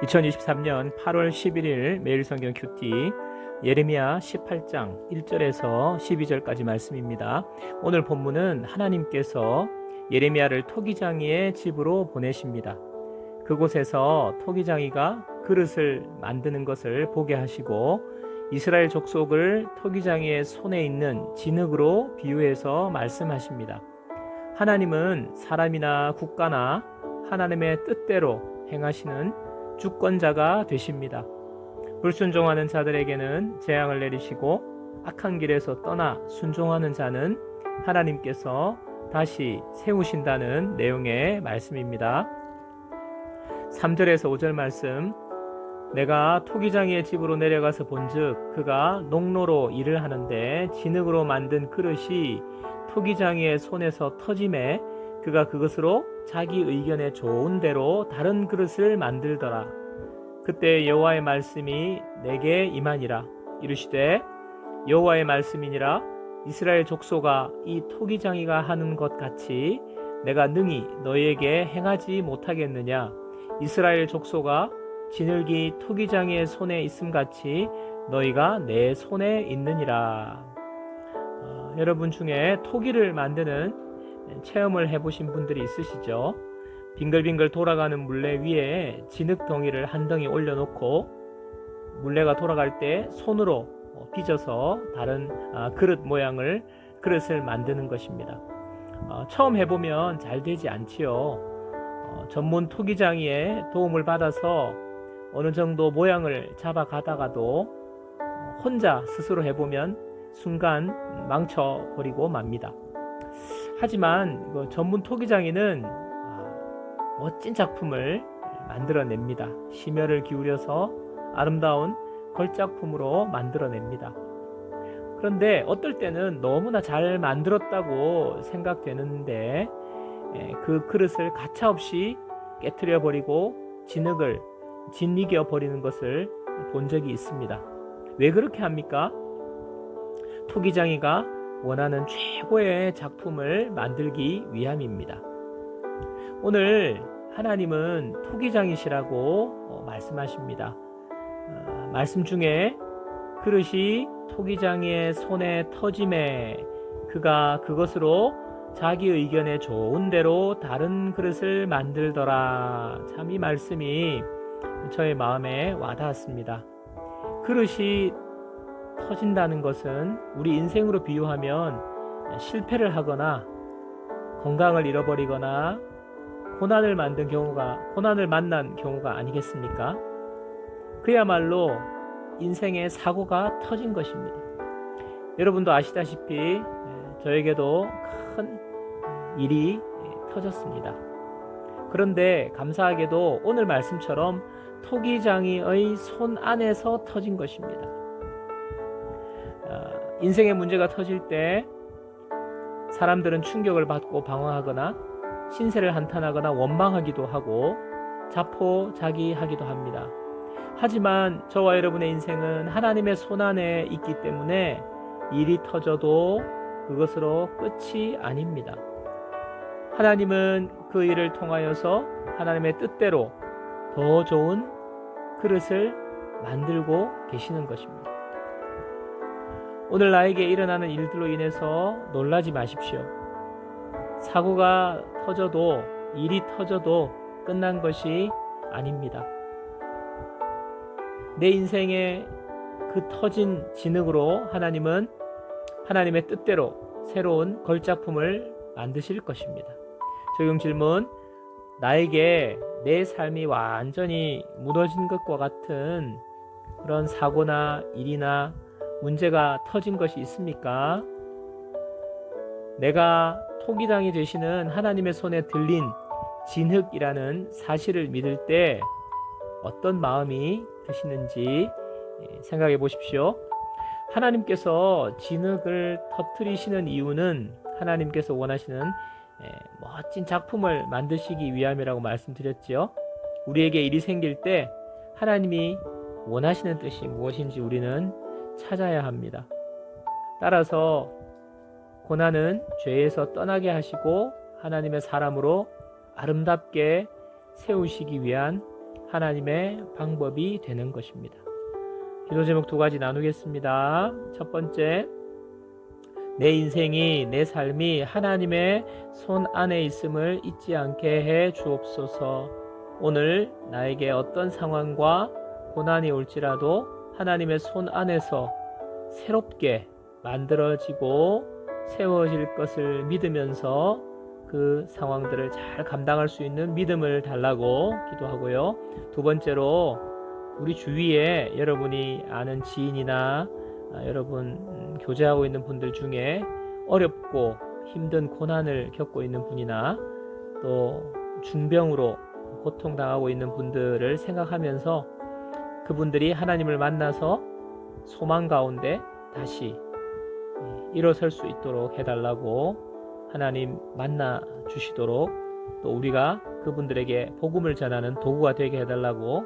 2023년 8월 11일 매일성경 큐티 예레미야 18장 1절에서 12절까지 말씀입니다. 오늘 본문은 하나님께서 예레미야를 토기장이의 집으로 보내십니다. 그곳에서 토기장이가 그릇을 만드는 것을 보게 하시고 이스라엘 족속을 토기장이의 손에 있는 진흙으로 비유해서 말씀하십니다. 하나님은 사람이나 국가나 하나님의 뜻대로 행하시는 주권자가 되십니다. 불순종하는 자들에게는 재앙을 내리시고 악한 길에서 떠나 순종하는 자는 하나님께서 다시 세우신다는 내용의 말씀입니다. 3절에서 5절 말씀, 내가 토기장이의 집으로 내려가서 본즉 그가 농로로 일을 하는데 진흙으로 만든 그릇이 토기장이의 손에서 터짐에 그가 그것으로 자기 의견에 좋은 대로 다른 그릇을 만들더라. 그때 여호와의 말씀이 내게 임하니라. 이르시되 여호와의 말씀이니라. 이스라엘 족속아, 이 토기장이가 하는 것 같이 내가 능히 너희에게 행하지 못하겠느냐. 이스라엘 족속아, 진흙이 토기장이의 손에 있음같이 너희가 내 손에 있느니라. 여러분 중에 토기를 만드는 체험을 해보신 분들이 있으시죠? 빙글빙글 돌아가는 물레 위에 진흙 덩이를 한 덩이 올려놓고 물레가 돌아갈 때 손으로 빚어서 다른 그릇을 만드는 것입니다. 처음 해보면 잘 되지 않지요. 전문 토기장이의 도움을 받아서 어느 정도 모양을 잡아가다가도 혼자 스스로 해보면 순간 망쳐버리고 맙니다. 하지만 전문 토기장이는 멋진 작품을 만들어냅니다. 심혈을 기울여서 아름다운 걸작품으로 만들어냅니다. 그런데 어떨 때는 너무나 잘 만들었다고 생각되는데 그 그릇을 가차없이 깨트려 버리고 진흙을 짓이겨 버리는 것을 본 적이 있습니다. 왜 그렇게 합니까? 토기장이가 원하는 최고의 작품을 만들기 위함입니다. 오늘 하나님은 토기장이시라고 말씀하십니다. 말씀 중에 그릇이 토기장이의 손에 터짐에 그가 그것으로 자기 의견에 좋은 대로 다른 그릇을 만들더라. 참 이 말씀이 저의 마음에 와닿았습니다. 그릇이 터진다는 것은 우리 인생으로 비유하면 실패를 하거나 건강을 잃어버리거나 고난을 만난 경우가 아니겠습니까? 그야말로 인생의 사고가 터진 것입니다. 여러분도 아시다시피 저에게도 큰 일이 터졌습니다. 그런데 감사하게도 오늘 말씀처럼 토기장이의 손 안에서 터진 것입니다. 인생의 문제가 터질 때 사람들은 충격을 받고 방황하거나 신세를 한탄하거나 원망하기도 하고 자포자기하기도 합니다. 하지만 저와 여러분의 인생은 하나님의 손 안에 있기 때문에 일이 터져도 그것으로 끝이 아닙니다. 하나님은 그 일을 통하여서 하나님의 뜻대로 더 좋은 그릇을 만들고 계시는 것입니다. 오늘 나에게 일어나는 일들로 인해서 놀라지 마십시오. 사고가 터져도, 일이 터져도 끝난 것이 아닙니다. 내 인생의 그 터진 진흙으로 하나님은 하나님의 뜻대로 새로운 걸작품을 만드실 것입니다. 적용 질문, 나에게 내 삶이 완전히 무너진 것과 같은 그런 사고나 일이나 문제가 터진 것이 있습니까? 내가 토기장이 되시는 하나님의 손에 들린 진흙이라는 사실을 믿을 때 어떤 마음이 드시는지 생각해 보십시오. 하나님께서 진흙을 터뜨리시는 이유는 하나님께서 원하시는 멋진 작품을 만드시기 위함이라고 말씀드렸죠. 우리에게 일이 생길 때 하나님이 원하시는 뜻이 무엇인지 우리는 찾아야 합니다. 따라서 고난은 죄에서 떠나게 하시고 하나님의 사람으로 아름답게 세우시기 위한 하나님의 방법이 되는 것입니다. 기도 제목 두 가지 나누겠습니다. 첫 번째, 내 인생이, 내 삶이 하나님의 손 안에 있음을 잊지 않게 해 주옵소서. 오늘 나에게 어떤 상황과 고난이 올지라도 하나님의 손 안에서 새롭게 만들어지고 세워질 것을 믿으면서 그 상황들을 잘 감당할 수 있는 믿음을 달라고 기도하고요. 두 번째로, 우리 주위에 여러분이 아는 지인이나 여러분 교제하고 있는 분들 중에 어렵고 힘든 고난을 겪고 있는 분이나 또 중병으로 고통당하고 있는 분들을 생각하면서 그분들이 하나님을 만나서 소망 가운데 다시 일어설 수 있도록 해달라고, 하나님 만나 주시도록, 또 우리가 그분들에게 복음을 전하는 도구가 되게 해달라고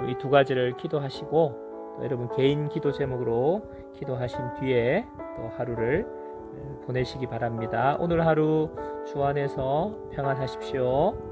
이 두 가지를 기도하시고, 또 여러분 개인 기도 제목으로 기도하신 뒤에 또 하루를 보내시기 바랍니다. 오늘 하루 주 안에서 평안하십시오.